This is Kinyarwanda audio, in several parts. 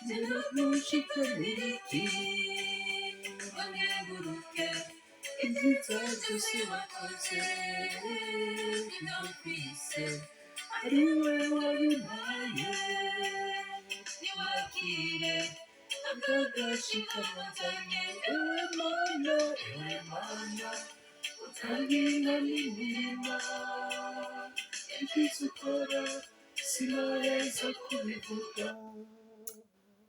zinagushikamiriki wanyaguruke ibyiza byose wakoze binakwise ari we wabibaye niwakire akagashikamatanye ewe mana utangira n'imirima ibyiza ukora sinareza kubivuga.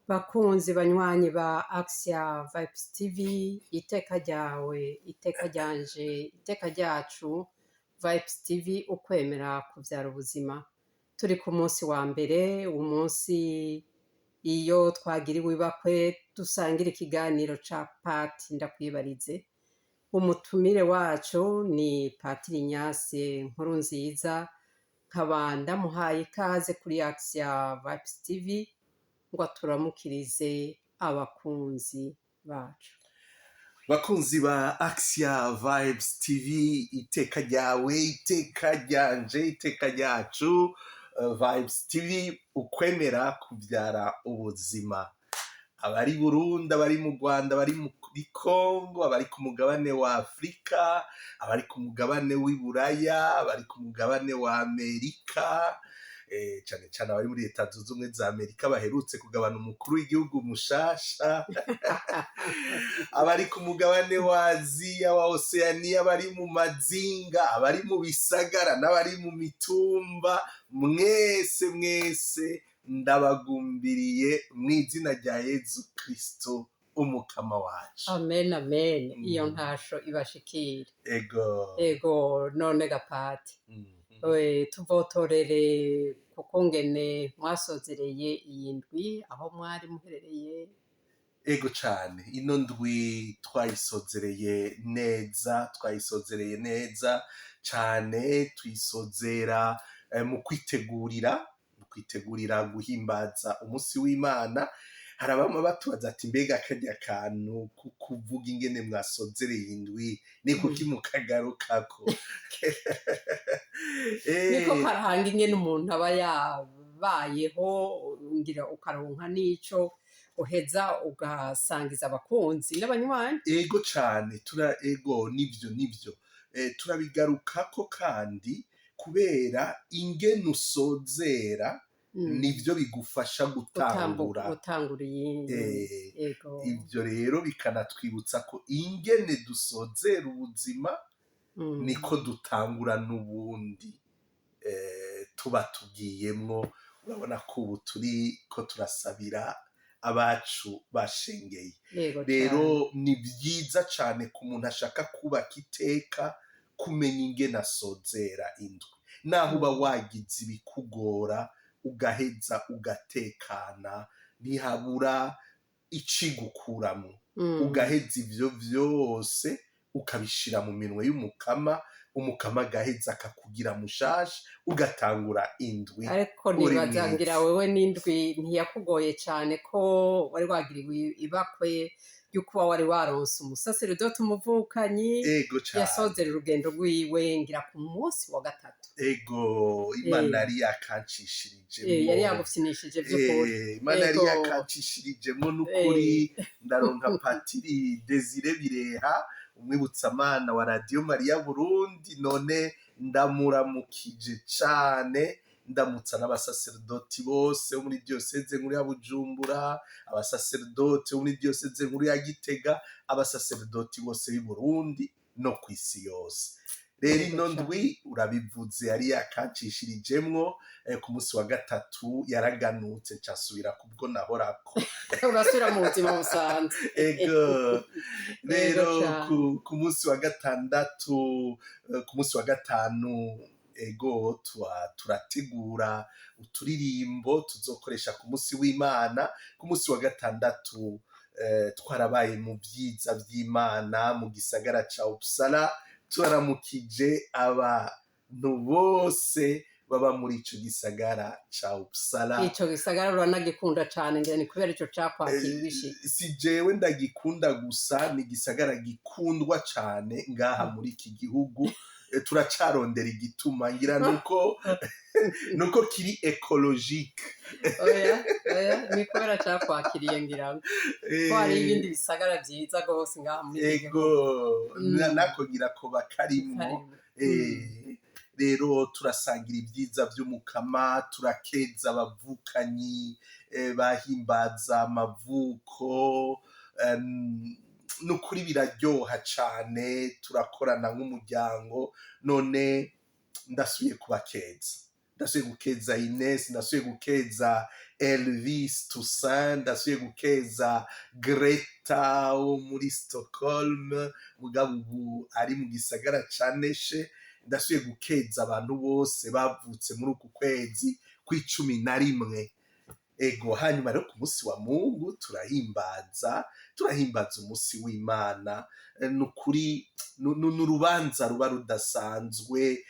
Bakunzi banywanyi ba Axia Vibes TV, iteka ryawe, iteka ryanje, iteka ryacu, Vibes TV ukwemera kuvyara ubuzima. Turi ku munsi wa mbere, umunsi iyo twagiriwe ibakwe dusangira ikiganiro ca Pati Ndakwibarize. Umutumire wacu ni Patiri Ignace Nkurunziza, nkaba ndamuhaye ikaze kuri Axia Vibes TV ngo turamukirize abakunzi bacu. Bakunzi ba Axia Vibes TV, iteka ryawe, iteka ryanje, iteka ryacu, Vibes TV ukwemera kuvyara ubuzima. Abari Burundi, abari mu Rwanda, abari muri Congo, abari ku mugabane wa Afrika, abari ku mugabane w'Iburaya, abari ku mugabane wa Amerika, cyane cyane abari muri Leta Zunze Ubumwe za Amerika baherutse kugabana umukuru w'igihugu mushasha, abari ku mugabane wa Aziya, wa Oceania, abari mu mazinga, abari mu bisagara n'abari mu mitumba, mwese ndabagumbiriye mu izina rya Yezu Kristo umukama wacu. Amen, amen. Iyo ntasho ibashikire. Ego none Gapati. Tuvotorere kuko ngene mwasozereye iyi ndwi aho mwari muherereye. Ego cyane, ino ndwi twayisozereye neza cyane, tuyisozera mu kwitegurira guhimbaza umunsi w'Imana. Hari abama batubaza ati mbega karya kantu kuvuga ingene mwasozereye indwi ni kuki mukagarukako? Niko karahanga ingene umuntu aba yabayeho, ngira ukaronka n'ico uheza ugasangiza abakunzi n'abanywanyi. Ego cyane, nivyo turabigarukako kandi kubera ingene usozera nivyo bigufasha gutangura iyindi. Ivyo rero bikanatwibutsa ko ingene dusozera ubuzima niko dutangura n'ubundi tuba tugiyemwo. Urabona ko ubu turiko turasabira abacu bashengeye. Rero ni vyiza cane ku muntu ashaka kubaka iteka kumenya ingene asozera indwi, naho uba wagize ibikugora ugaheza ugatekana, ntihabura icigukuramo. Ugaheza ivyo vyose ukabishira mu minwe y'umukama, umukama agaheza akakugira mushasha, ugatangura indwi. Ariko nibazangira wewe n'indwi ntiyakugoye cane ko wari wagiriwe ibakwe yuko wari waronse umusaseredoti umuvukanyi yasozera urugendo rwiwe ngira ku munsi wa gatatu. Imana yari yakancishirijemo, yari yagufyinishije vy'ukuri. Imana yari yakancishirijemo n'ukuri. Ndaronka Patiri Desire Bireha, umwibutsamana wa Radio Maria Burundi, none ndamuramukije cane, ndamutsa n'abasaseredoti bose bo muri diocese nkuru ya Bujumbura, abasaseredoti bo muri diocese nkuru ya Gitega, abasaseredoti bose b'i Burundi no kw'isi yose. Rero ino ndwi urabivuze yari yakancishirijemwo, ku munsi wa gatatu yaraganutse ncasubira kubwo nahorako. Urasubira mu buzima busanzwe. Rero ku munsi wa gatandatu, ku munsi wa gatanu turategura uturirimbo tuzokoresha ku munsi w'Imana. Ku munsi wa gatandatu twarabaye mu vyiza vy'Imana mu gisagara ca Uppsala, twaramukije abantu bose baba muri ico gisagara ca Uppsala. Ico gisagara uranagikunda cane, ngira ni kubera ico cakwakira ibishika. Si jewe ndagikunda gusa, ni gisagara gikundwa cane ngaha muri iki gihugu. turacarondera igituma ngira nuko kiri ekologike. oya ni kubera cakwakiriye ngira ngo ko hari ibindi bisagara vyiza gose ngaha muri iki gihugu. nako ngira ko bakarimwo. Rero turasangira ibyiza by'umukama, turakeza abavukanyi bahimbaza amavuko, n'ukuri biraryoha cane, turakorana nk'umuryango. None ndasubiye gukeza Ines, ndasubiye gukeza Elvis Toussaint, ndasubiye gukeza Greta wo muri Stockholm mugabo ubu ari mu gisagara ca Neshe. Ndasubiye gukeza abantu bose bavutse muri uku kwezi kwa 11. Ego hanyuma rero ku munsi wa Mungu turahimbaza umunsi w'Imana. Nukuri n'urubanza ruba rudasanzwe,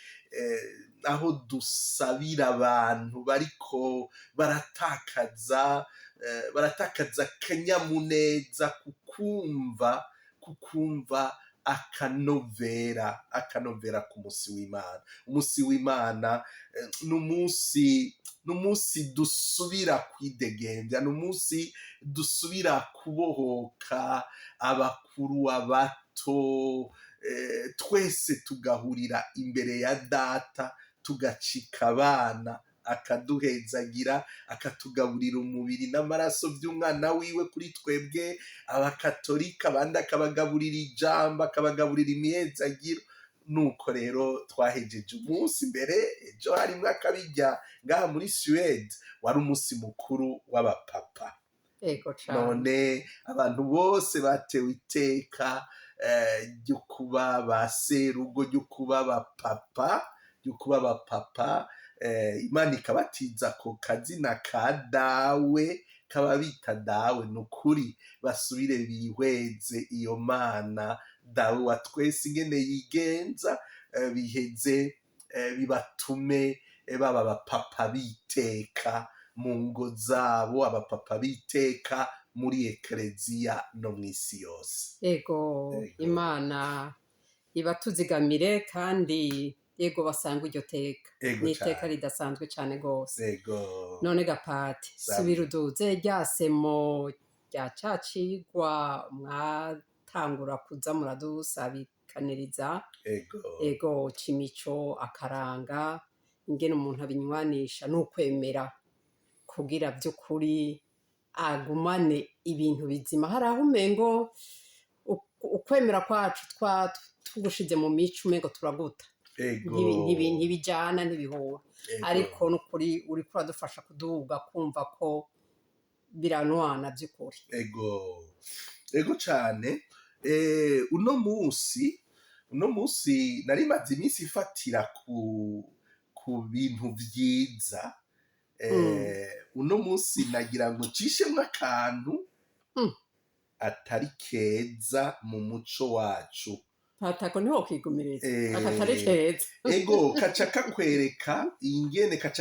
aho dusabira abantu bariko baratakaza akanyamuneza kukumva akanovera ku munsi w'Imana. Umunsi w'Imana n'umunsi dusubira kwidegembya, n'umunsi dusubira kubohoka, abakuru abato, twese tugahurira imbere ya Data, tugacika abana, akaduhezagira, akatugaburira umubiri n'amaraso by'umwana wiwe kuri twebwe abakatolika, abandi akabagaburira ijambo, akabagaburira imihezagiro. Nuko rero twahejeje umunsi mbere. Ejo harimwo akabirya ngaha muri Suède, wari umunsi mukuru w'abapapa. None abantu bose batewe iteka ryo kuba ba serugo, ryo kuba abapapa. Imana ikabatiza ako kazina ka dawe, kababita dawe. Nukuri basubire bihweze iyo Mana dawe wa twese ingene yigenza, biheze bibatume baba abapapa biteka mu ngo zabo, abapapa biteka muri ekereziya no mw'isi yose. Ego Imana ibatuzigamire kandi yego basanga iryo teka. Ni iteka ridasanzwe cane gose. None Gapati, subira uduze rya semo rya cacigwa mwatangura kuza muradusabikaniriza. Ego cimico, akaranga, ingene umuntu abinywanisha n'ukwemera kugira by'ukuri agumane ibintu bizima. Hari aho umengo ukwemera kwacu tugushize mu mico umengo turaguta, ntibijana, ntibihura. Ariko n'ukuri uriko uradufasha kuduga kumva ko biranwana by'ukuri. Ego cane. Uno munsi nari maze iminsi ifatira ku bintu vyiza. Uno munsi nagira ngo cishemwo akantu atari keza mu muco wacu. Patako niho kigumireza akatari keza. Ego kaca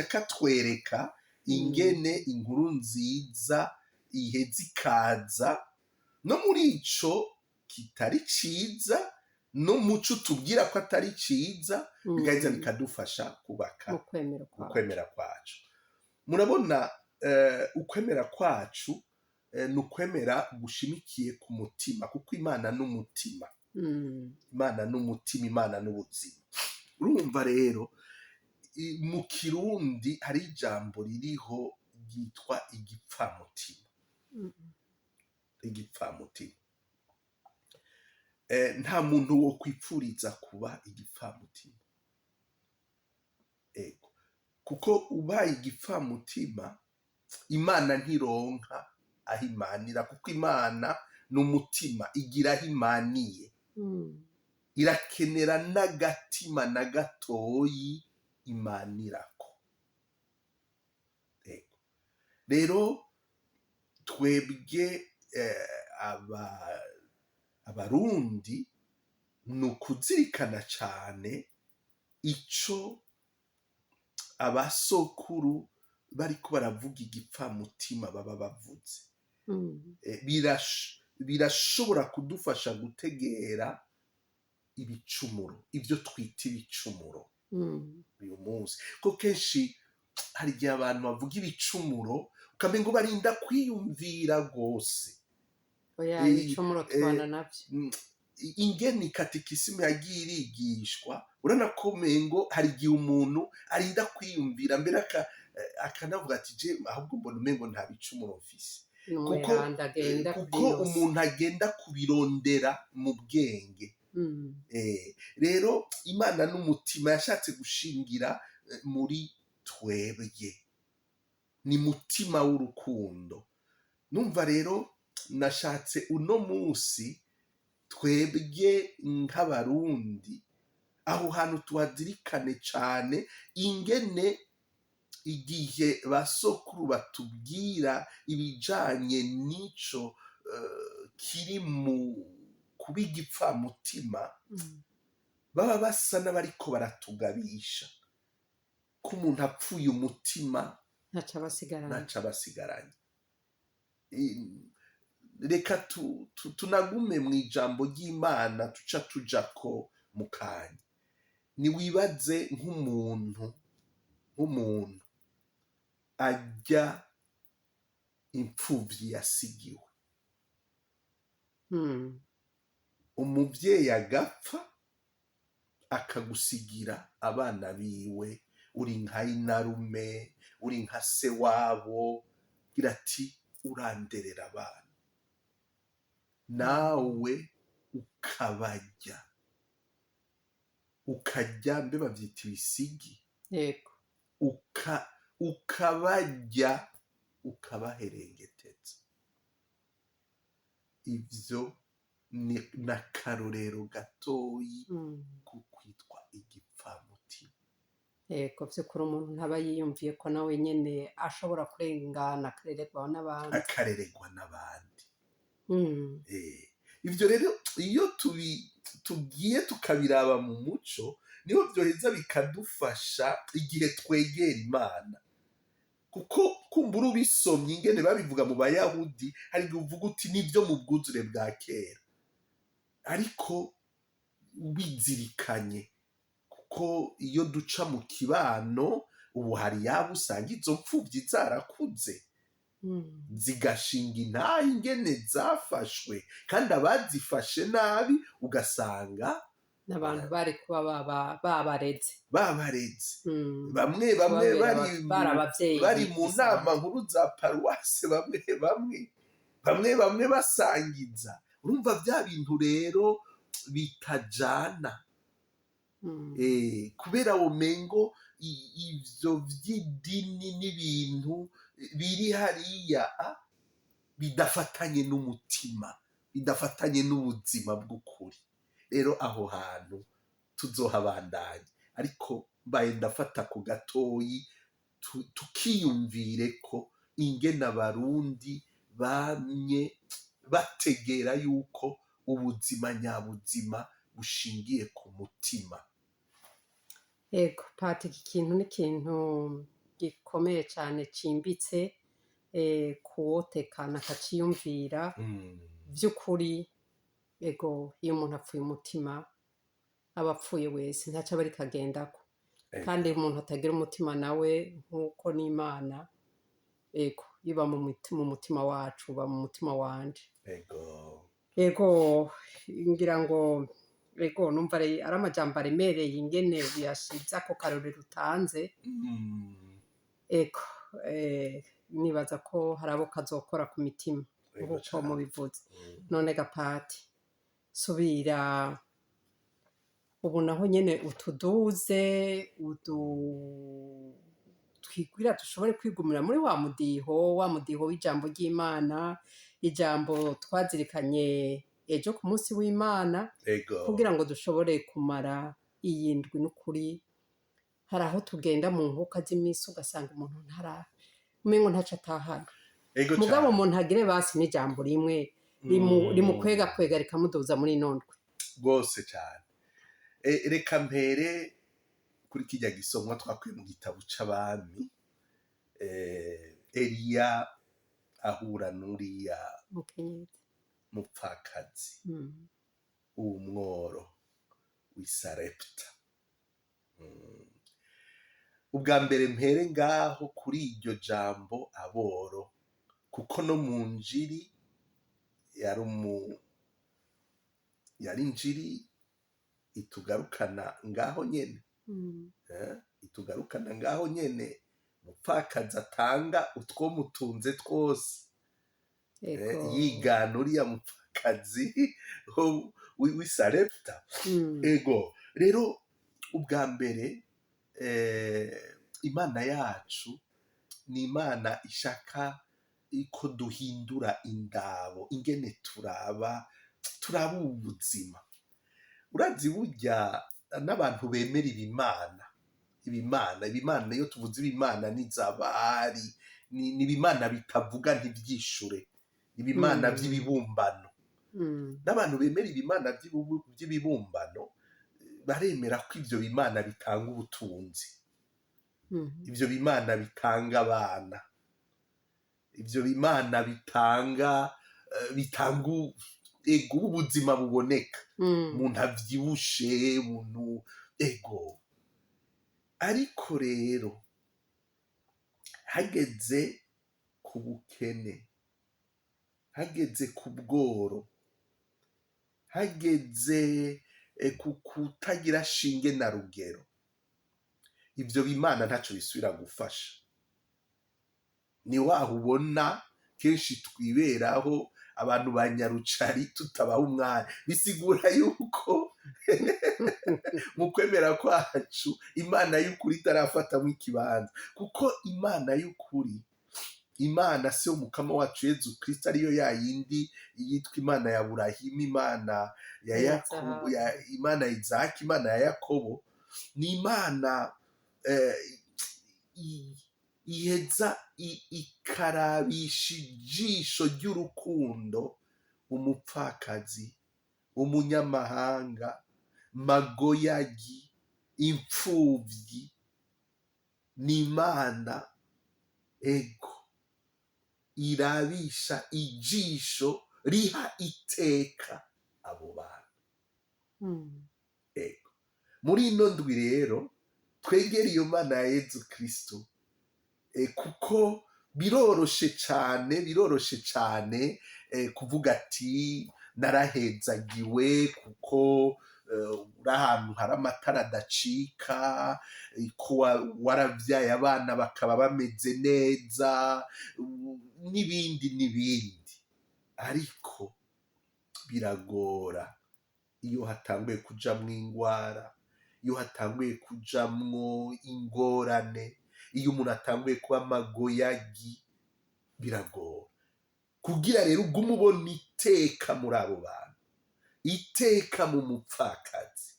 katwereka ingene inkuru nziza iheza ikaza no muri ico kitari ciza, no muco tubwira ko atari ciza, bigaheza bikadufasha kubaka ukwemera kwacu. Murabona ukwemera kwacu ni ukwemera gushimikiye ku mutima, kuko Imana n'umutima. Imana n'umutima, Imana n'ubuzima. Urumva rero mu Kirundi hari ijambo ririho ryitwa igipfamutima. Igipfamutima. Nta muntu wo kwipfuriza kuba igipfamutima. Ego. Kuko ubaye igipfamutima, Imana ntironka aho imanira, kuko Imana n'umutima, igira aho imaniye. Irakenera n'agatima na gatoyi imanirako. Rero twebwe abarundi ni ukuzirikana cane ico abasokuru bariko baravuga igipfamutima baba bavuze. Birashobora kudufasha gutegera ibicumuro, ibyo twita ibicumuro uyu munsi. Ko kenshi hari igihe abantu bavuga ibicumuro ukamenga barinda kwiyumvira rwose ibicumuro tubana nabyo. ingene katekisimu yagiye irigishwa, urabona ko mengo hari igihe umuntu arinda kwiyumvira mbere akanavuga ati je ahubwo mbona umengo nta bicumuro mfise, kuko umuntu agenda kubirondera mu bwenge. Rero Imana n'umutima yashatse gushingira muri twebwe, ni mutima w'urukundo. Numva rero nashatse uno munsi twebwe nk'abarundi aho hantu tuhazirikane cyane, ingene igihe basokuru batubwira ibijanye n'ico kiri mu kuba igipfamutima, baba basa n'abariko baratugabisha ko umuntu apfuye umutima ntaca basigaranye. Reka tunagume mu ijambo ry'Imana tuca tujako mu kanya. Niwibaze nk'umuntu ajya impfuvyi yasigiwe, umuvyeyi agapfa akagusigira abana biwe, uri nka inarume, uri nka se wabo, gira ati uranderera abana, nawe ukarya mbe bavyita ibisigi, ukabarya ukabaherengeteza. Ivyo ni n'akarorero gatoyi ko kwitwa igipfamutima. Yego, vy'ukuri umuntu ntaba yiyumviye ko nawe nyene ashobora kurengana akarererwa n'abandi. Ivyo rero iyo tugiye tukabiraba mu muco, niho vyoheza bikadufasha igihe twegera Imana, kuko kumbura ubisomye ingene babivuga mu Bayahudi, hari igihe uvuga uti nivyo mu bwuzure bwa kera, ariko ubizirikanye, kuko iyo duca mu kibano ubu hari yaba usanga izo mpfuvyi zarakuze zigashinga intahe ingene zafashwe, kandi abazifashe nabi ugasanga n'abantu bari kuba babareze bamwe bari mu nama nkuru za paruwase, bamwe basangiza. Urumva bya bintu rero bitajana, kubera womengo ivyo vy'idini n'ibintu biri hariya bidafatanye n'umutima, bidafatanye n'ubuzima bw'ukuri. Rero aho hantu tuzohabandanya, ariko mbaye ndafata ku gatoyi tukiyumvire ko ingene abarundi bamye bategera yuko ubuzima nyabuzima bushingiye ku mutima. Yego Pati, iki kintu ni ikintu gikomeye cyane cimbitse, kuwotekana akaciyumvira vy'ukuri. Ego, iyo umuntu apfuye umutima aba apfuye wese, ntaco aba ariko agendako. Kandi umuntu atagira umutima nawe nk'uko n'Imana iba mu mutima wacu, uba mu mutima wanje. Ego, ngira ngo numva ari amajambo aremereye ingene yashize ako karorero utanze. Ego, nibaza ko hari abo kazokora ku mitima nk'uko mubivuze. None Gapati, subira ubu naho nyene utuduze twigwira dushobore kwigumira muri wa mudiho w'ijambo ry'Imana, ijambo twazirikanye ejo ku munsi w'Imana, kugira ngo dushobore kumara iyi ndwi. n'ukuri hari aho tugenda mu nkuka z'imisi ugasanga umuntu umengo ntaco atahana, mugabo umuntu agire basi n'ijambo rimwe rimukwega rikamuduza muri ino ndwi rwose cyane. Reka mpere kuri kijya gisomwa twakuye mu gitabo c'Abami, Eliya ahura n'uriya mupfakazi w'umworo, w'isarepta. Ubwa mbere mpere ngaho kuri iryo jambo aboro, kuko no mu njiri yari injiri itugarukana ngaho nyene. Itugarukana ngaho nyene, umupfakazi atanga utwo mutunze twose, yigana uriya mupfakazi w'isarepta. Ego rero ubwa mbere imana yacu ni imana ishaka ko duhindura indabo, ingene turaba ubuzima. Urazi burya n'abantu bemera ibimana iyo tuvuze ibimana n'izabari, ni ibimana bitavuga ntibyishure, ibimana by'ibibumbano. N'abantu bemera ibimana by'ibibumbano baremera ko ivyo bimana bitanga ubutunzi, ivyo bimana bitanga abana, ivyo bimana bitanga ubuzima buboneka, umuntu avyibushe, umuntu ego. Ariko rero hageze ku bukene, hageze ku bworo, hageze ku kutagira shinge na rugero, ivyo bimana ntaco bisubira gufasha. Ni waho ubona kenshi twiberaho abantu ba nyarucari tutabaha umwanya, bisigura yuko mu kwemera kwacu imana y'ukuri itarafatamwo ikibanza. Kuko imana y'ukuri, imana se umukama wacu Yezu Kristo, ariyo ya yindi yitwa imana ya Burahimu, imana ya Yakobo, imana ya Izaki, imana ya Yakobo, ni imana iheza ikarabisha ijisho ry'urukundo umupfakazi, umunyamahanga, magoyagi, imfuvyi. Ni imana ego irabisha ijisho riha iteka abo bantu. Ego muri ino ndwi rero twegera iyo mana ya Yezu Kristo, kuko biroroshe cane kuvuga ati narahezagiwe kuko uri ahantu hari amatara adacika, ko waravyaye abana bakaba bameze neza, n'ibindi. Ariko biragora iyo hatanguye kujamwo ingwara, iyo hatanguye kujamwo ingorane, iyo umuntu atanguye kuba amagoyagi, biragora. Kugira rero ugume ubona iteka muri abo bantu, iteka mu mupfakazi,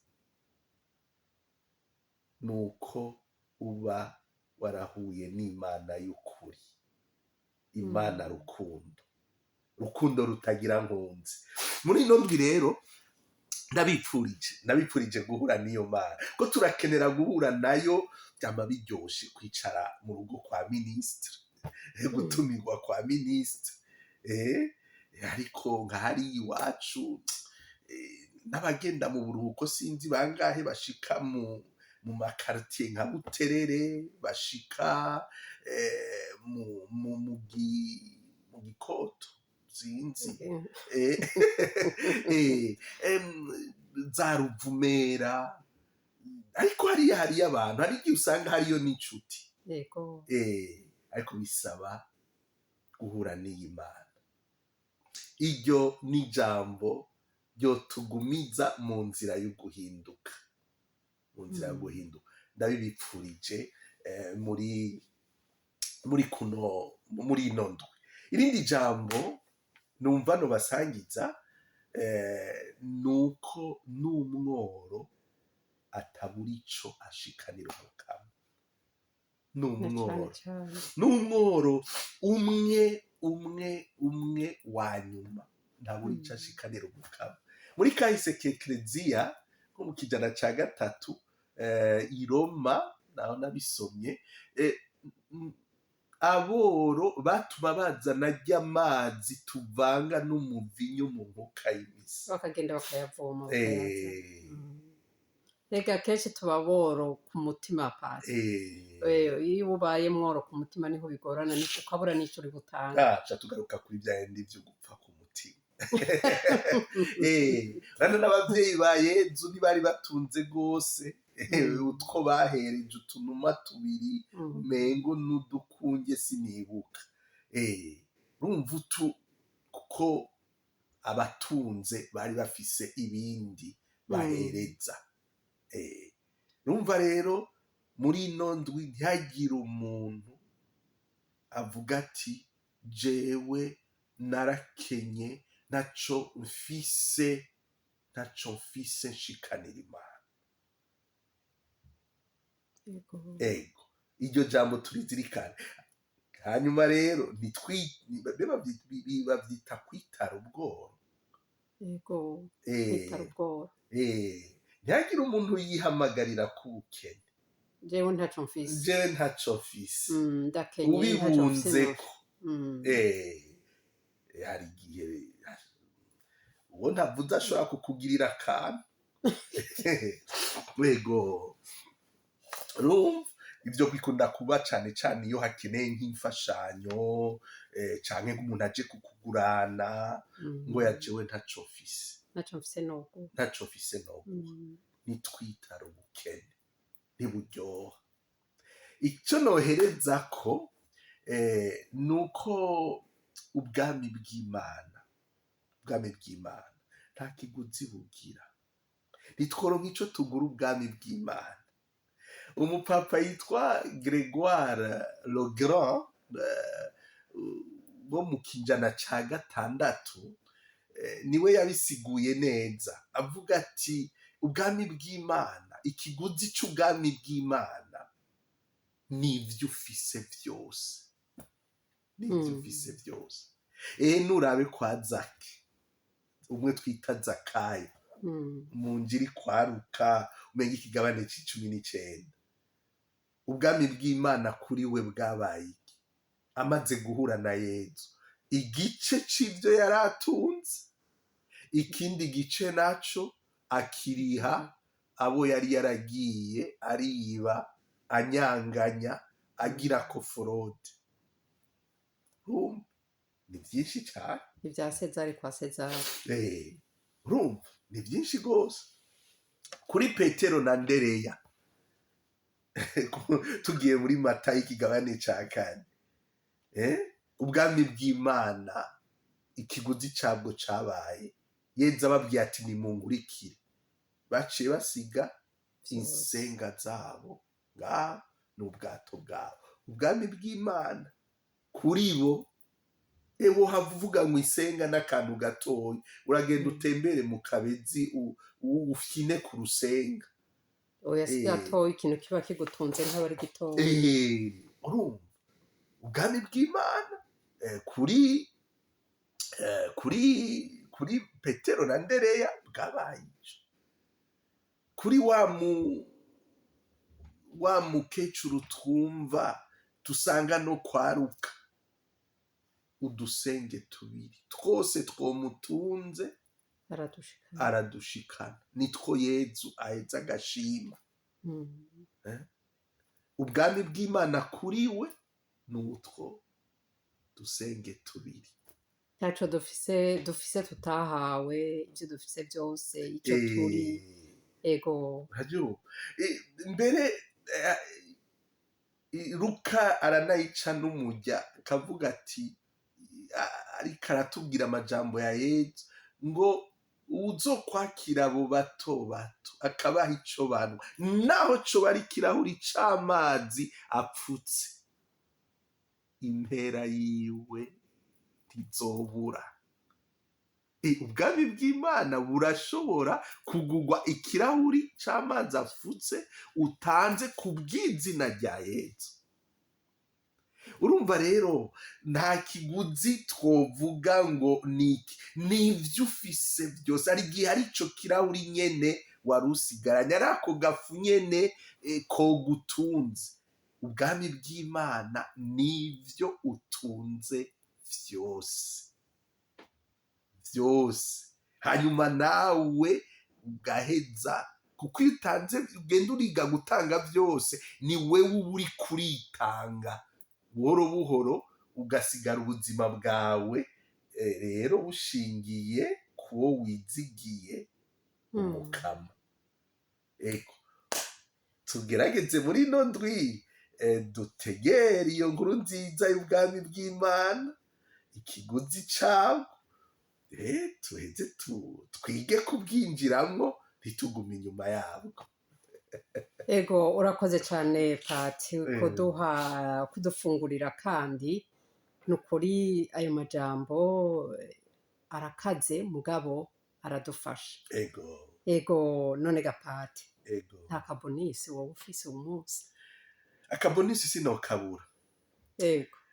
nuko uba warahuye n'imana y'ukuri, imana rukundo rutagira nkunzi. Muri ino ndwi rero ndabipfurije guhura n'iyo mana, ko turakenera guhura nayo. Byama biryoshe kwicara mu rugo kwa minisitiri, gutumirwa kwa minisitiri, ariko nka hariya iwacu n'abagenda mu buruhuko sinzi bangahe bashika mu makaritiye nka Buterere, bashika mu Gikoto sinzi, za Ruvumera. Ariko hariya abantu hari igihe usanga hariyo n'inshuti, ariko bisaba guhura n'iyi mana. Iryo ni ijambo ryotugumiza mu nzira yo guhinduka, ndabibipfurije muri ino ndwi. Irindi jambo numva nobasangiza nuko n'umworo atabura ico ashikanira umukama. N'umworo umwe wa nyuma ntabura ico ashikanira umukama. Muri kahise k'Ekleziya nko mu kijana ca 3 i Roma, naho nabisomye, aboro batuma bazana ry'amazi tuvanga n'umuvinyu mu nkoka y'imisa, bakagenda bakayavoma. Ega kenshi tuba boro ku mutima pasi. Iyo ubaye mworo ku mutima niho bigorana ukabura n'icyo uri gutanga. Aca tugaruka kuri bya bindi byo gupfa ku mutima. Rano n'abavyeyi ba Yezu ntibari batunze rwose, utwo bahereje utunuma tubiri umengo n'udukunge sinibuka. Urumva kuko abatunze bari bafise ibindi bahereza. Urumva rero muri ino ndwi ntihagire umuntu avuga ati jewe narakenye ntaco mfise nshikanira Imana. Ego iryo jambo turizirikane. Hanyuma rero bavyita kwitara ubworo. Yego kwitara ubworo. Ntihagire umuntu yihamagarira kubukene. Jewe ntaco mfise. Ndakenye ubibunzeko. Hari igihe uwo ntavuze ashobora kukugirira akantu. Wego urumva ivyo bikunda kuba cane cane iyo hakeneye nk'imfashanyo canke nk'umuntu aje kukugurana ngo yajewe ntaco mfise noguha. Nitwitara ubukene ntiburyoha. Ico noherezako nuko ubwami bw'Imana nta kiguzi bugira. Nitworonka ico tugura ubwami bw'Imana. Umupapa yitwa Grégoire le Grand bo mu kijana ca 6 niwe yabisiguye neza avuga ati ubwami bw'Imana, ikiguzi c'ubwami bw'Imana n'ivyo ufise vyose. Nurabe kwa Zaki, umwe twita Zakayo mu njiri kwa Luka umenga ikigabane c'19. Ubwami bw'Imana kuri we bwabaye iki? Amaze guhura na Yezu, igice c'ivyo yari atunze, ikindi gice naco akiriha abo yari yaragiye ariba, anyanganya, agirako forode. Ni vyinshi cane. Ivya Sezari kwa Sezari. Urumva ni vyinshi rwose. Kuri Petero na Ndereya tugiye muri Matayo ikigabane ca 4, ubwami bw'Imana ikiguzi cabwo cabaye Yezu ababwiye ati nimungurikire. Baciye basiga insenga zabo ngaha n'ubwato bwabo. Ubwami bw'Imana kuri bo ewo havuga ngo isenga n'akantu gatoya, uragenda utembere mu Kabezi ufyine ku rusenga. Oya si gatoya, ikintu kiba kigutunze ntaba ari gitoya. Urumva ubwami bw'Imana kuri Petero na Ndereya bwabaye ico. Kuri wa mukecuru twumva tusanga no kwa Luka, udusenge tubiri twose twomutunze aradushikana. Nitwo Yezu aheza agashima. Ubwami bw'Imana kuri we n'utwo dusenge tubiri. Ntaco dufise tutahawe, ivyo dufise vyose ico turi. Ego mbere Luka aranayica n'umurya kavuga ati, ariko aratubwira amajambo ya Yezu ngo uzokwakira abo bato bato akabaha ico banywa naho coba ari ikirahuri c'amazi apfutse, impera yiwe ntizobura. Ubwami bw'Imana burashobora kugurwa ikirahuri c'amazi afutse utanze ku bw'izina rya Yezu. Urumva rero nta kiguzi twovuga ngo niki, n'ivyo ufise vyose. Ari igihe ari ico kirahuri nyene wari usigaranye, ari ako gafu nyene kogutunze. Ubwami bw'Imana n'ivyo utunze vyose. Hanyuma nawe ugaheza kuko iyo utanze ugenda uriga gutanga byose ni wewe uba uri kuritanga buhoro buhoro ugasigara ubuzima bwawe rero bushingiye kuwo wizigiye umukama. Ego tugerageze muri ino ndwi dutegere iyo nkuru nziza y'ubwami bw'Imana, ikiguzi cabo tuheze twige kubwinjiramwo ntitugume inyuma yabwo. Ego urakoze cyane Pati kudufungurira, kandi ni ukuri ayo majambo arakaze mugabo aradufasha. Ego none Gapati, nta kabonisi wowe ufise uyu munsi? Akabonisi sinokabura.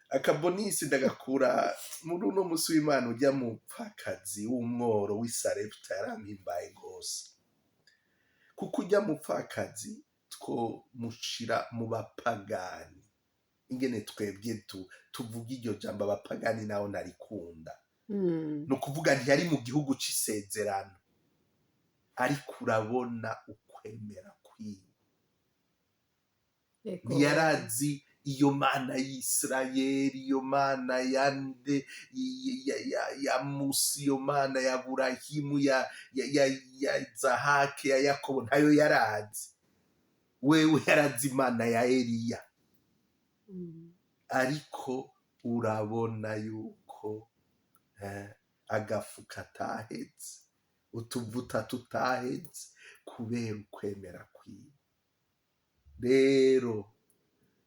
Akabonisi ndagakura muri uno musi w'Imana ujya mu pfakazi w'umworo w'Isarepta yarampimbaye gose, kuko ujya mu pfakazi two mushira mu bapagani. Ingene twebwe tuvuga iryo jambo abapagani naho narikunda, no kuvuga ntiyari mu gihugu c'isezerano, ariko urabona ukwemera kwiwe. Ntiyarazi iyo mana y'Isirayeli, iyo mana yande ya Musa, iyo mana ya Burahimu, ya Izahaki, ya Yakobo, ntayo yarazi. Wewe yarazi imana ya Eliya. Ariko urabona yuko agafuka atahetse, utuvuta tutahetse kubera ukwemera kwiwe. Rero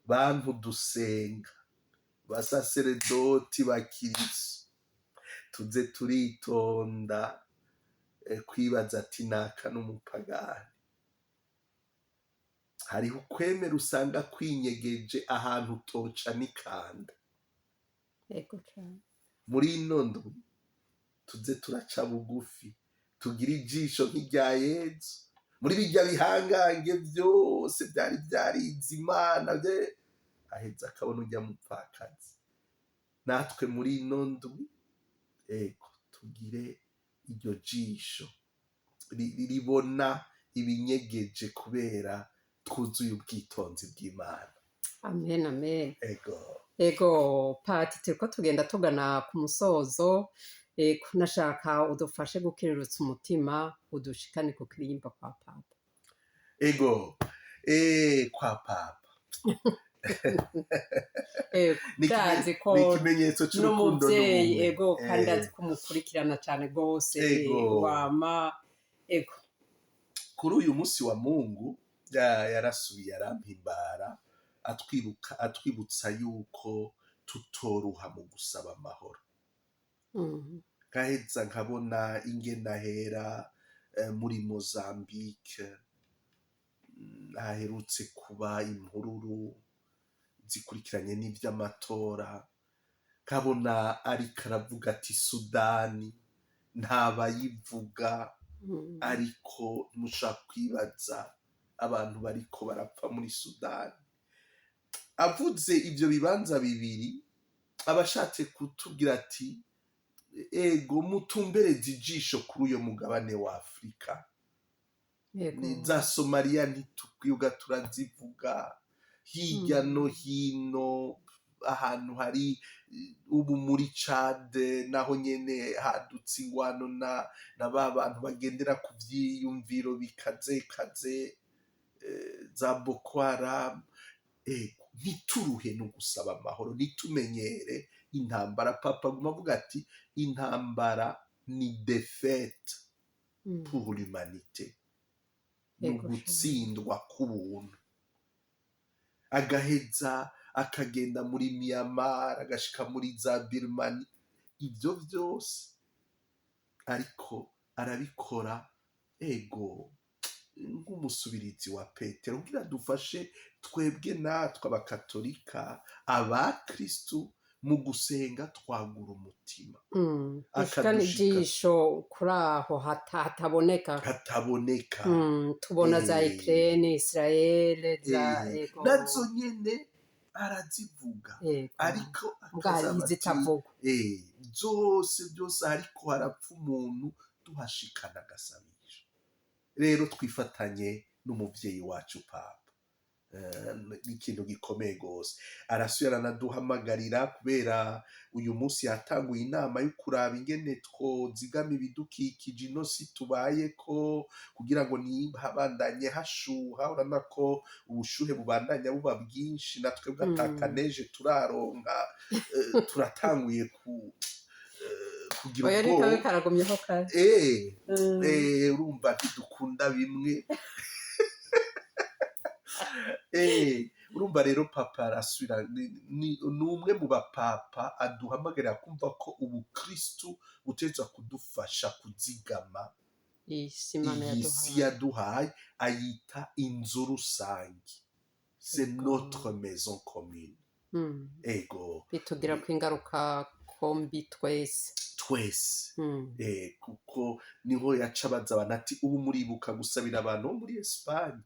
bantu dusenga, basaseredoti bakirisu, tuze turitonda kwibaza ati naka n'umupagani. Hariho ukwemera usanga kwinyegeje ahantu utoca n'ikanda. Muri ino ndwi tuze turaca bugufi, tugira ijisho nk'irya Yezu muri bijya bihangange byose byari byarize Imana aheza akabona ujya mu pfakazi. Natwe muri ino ndwi tugire iryo jisho ribona ibinyegeje kubera twuzuye ubwitonzi bw'Imana. Amen, amen. Ego Pati, turiko tugenda tugana ku musozo. Nashaka udufashe gukirurutsa umutima, udushikane ku kirimba kwa Papa. Kwa Papa ni ikimenyetso cy'urukundo n'umubyeyi. Kandi azi kumukurikirana cyane rwose. Wama kuri uyu munsi wa Mungu yarasubiye arampimbara, atwibutsa yuko tutoruha mu gusaba amahoro. Gaheza nkabona ingena hera muri Mozambique haherutse kuba imvururu zikurikiranye n'ivy'amatora, kabona ariko aravuga ati Sudani ntabayivuga, ariko mushaka kwibaza abantu bariko barapfa muri Sudani. Avuze ivyo bibanza bibiri abashatse kutubwira ati ego mutumbereze ijisho kuri uyo mugabane wa Afrika. Za Somalia ntitubwiuga turazivuga, hirya no hino ahantu hari ubu muri Chad naho nyene hadutse ingwano na ba bantu bagendera ku vyiyumviro bikaze za Boko Haram. Ntituruhe no gusaba amahoro, nitumenyere intambara. Papa aguma avuga ati intambara ni defete pour l'humanité, ni ugutsindwa k'ubuntu. Agaheza akagenda muri Myanmar, agashika muri za Birmania, ibyo byose ariko arabikora nk'umusubirizi wa Petero, kugira dufashe twebwe natwe abakatolika, abakristu mu gusenga twagura umutima, ashikana ijisho kuri aho hataboneka. Tubona za Ukraine, Israel, nazo nyene arazivuga, ariko zitavuga byose ariko harapfa umuntu, tuhashikana agasabisha. rero twifatanye n'umuvyeyi wacu papa. Ni ikintu gikomeye gose. Arasubira aranaduhamagarira, kubera uyu munsi yatanguye inama yo kuraba ingene twozigama ibidukikije ino si tubayeko, kugira ngo ntihabandanye hashuha. Urabona ko ubushuhe bubandanya buba bwinshi, na twebwe atakaneje turaronka. Turatanguye kugira oya ubwoba. reka karagumyeho kare. Urumva ntidukunda bimwe. Urumva rero papa arasubira, ni umwe mu bapapa aduhamagarira kumva ko ubukristu butegerezwa kudufasha kuzigama iyi si yaduhaye, ayita inzu rusange. C'est notre maison commune. Ego bitugira ko ingaruka kombi twese. kuko niho yaca baza abantu ati ubu muribuka gusabira abantu bo muri Espagne,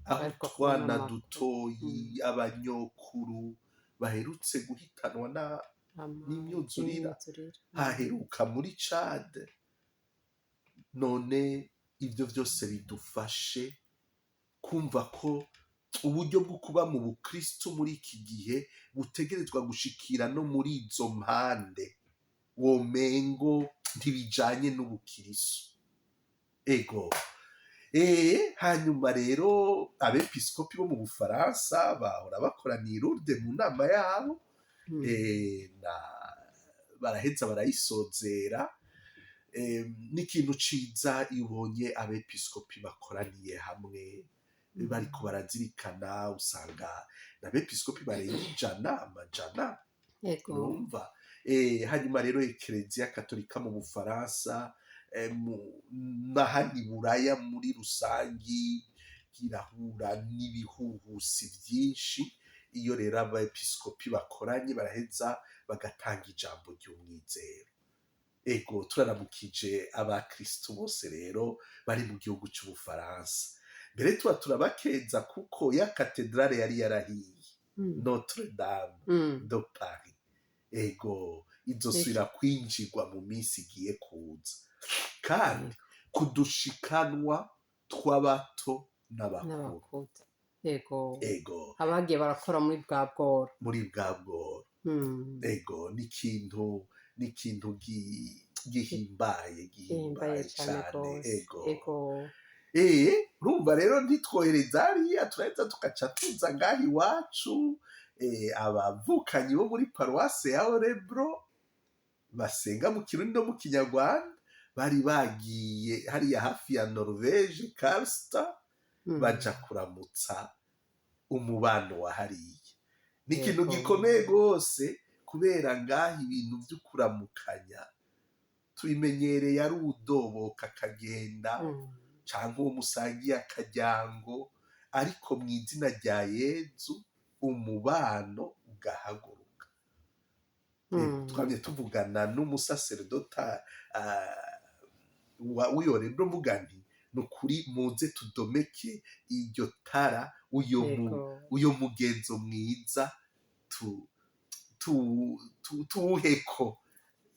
aho twana dutoyi abanyokuru baherutse guhitanwa n'imyuzurira, haheruka muri Chad. None ibyo byose bidufashe kumva ko uburyo bwo kuba mu bukristu muri iki gihe butegerezwa gushikira no muri izo mpande, womengo ntibijanye n'ubukristu. Ego hanyuma rero abepiskopi bo mu Bufaransa bahora bakoraniye i Lourdes mu nama yabo, baraheza barayisozera. N'ikintu ciza iyo ubonye abepiskopi bakoraniye hamwe bariko barazirikana, usanga n'abepiskopi barenga amajana. Urumva. Hanyuma rero ekereziya katolika mu Bufaransa n'ahandi Buraya muri rusangi irahura n'ibihuhusi byinshi. Iyo rero abepiskopi bakoranye baraheza bagatanga ijambo ry'umwizero. Ego turaramukije abakristu bose rero bari mu gihugu cy'Ubufaransa. Mbere turabakeza kuko ya katedrale yari yarahiye, Notre Dame de Paris. Ego izosubira kwinjirwa mu minsi igiye kuza, kandi kudushikanwa tw'abato n'abakuru. Ego abagiye barakora muri bwa bworo. Ego ni ikintu gihimbaye cyane. Ego urumva rero ntitwohereza hariya, turaheza tugaca tuza ngaha iwacu. Abavukanyi bo muri paruwase ya Orebro basenga mu Kirundi no mu Kinyarwanda bari bagiye hariya hafi ya Norvege Karlstad, baja kuramutsa umubano wa hariya. Ni ikintu gikomeye rwose, kubera ngaha ibintu byo kuramukanya tubimenyereye ari udoboka akagenda, cyangwa uwo musangiye akaryango, ariko mu izina rya Yezu umubano ugahaguruka. Twabye tuvugana n'umusaserdota w'Orebro, mvuga nti ni ukuri muze tudomeke iryo tara, uyo mugenzo mwiza tuwuheko.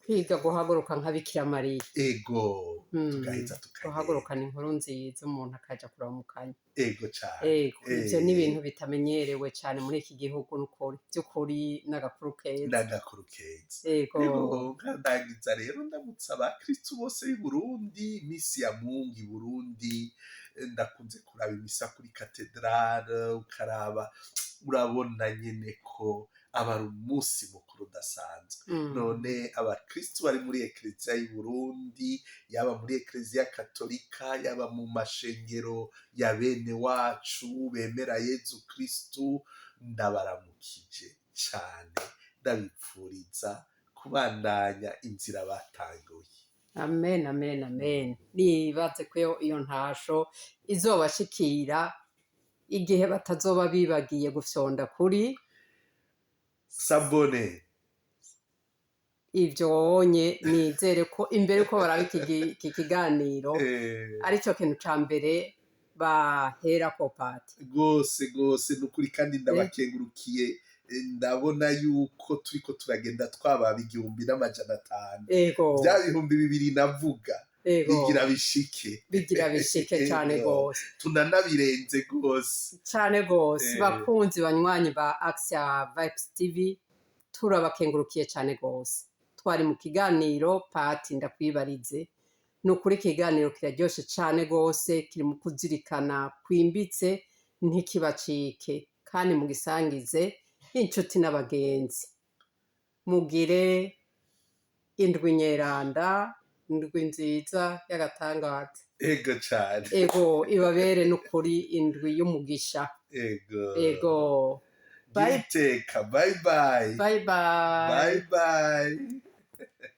Kwiga guhaguruka nka Bikira Mariya. Ego tugaheza guhagurukana inkuru nziza, umuntu akaja kuramukanya. Ego cyane. Ivyo ni ibintu bitamenyerewe cyane muri iki gihugu, n'ukuri by'ukuri n'agakuru keza. Ego nkandagiza rero ndamutsa abakristu bose b'i Burundi. Misi ya Mungu i Burundi ndakunze kuraba imisa kuri katedrale, ukaraba urabona nyene ko aba ari umunsi mukuru udasanzwe. None abakristu bari muri ekereziya y'u Burundi, yaba muri ekereziya katolika, yaba mu mashengero ya bene wacu bemera Yezu Kristu, ndabaramukije cyane, ndabipfuriza kubandanya inzira batanguye. Amen. Nibaze ko iyo ntasho izobashikira igihe batazoba bibagiye gufyonda kuri sabone. Ivyo wonye nizere ko imbere ko baraba iki kiganiro aricyo kintu ca mbere bahera ko pati. Gose nukuri, kandi ndabakengurukiye. Ndabona yuko turiko turagenda twababa 1,500. Bya 2,000 navuga bigira bishike bigira bishike cyane gose tunanabirenze gose cyane gose bakunzi banywanyi ba Action Vibes TV turabakengurukiye cyane gose twari mu kiganiro Pati ndakwibarize nukuri ikiganiro kiraryoshe cyane gose kiri mu kuzirikana kwimbitse ntikibacike kandi mugisangize inshuti n'abagenzi mugire indwi nyeranda indwi nziza y'agatangaza ego cyane ego ibabere n'ukuri indwi y'umugisha ego bye bye bye bye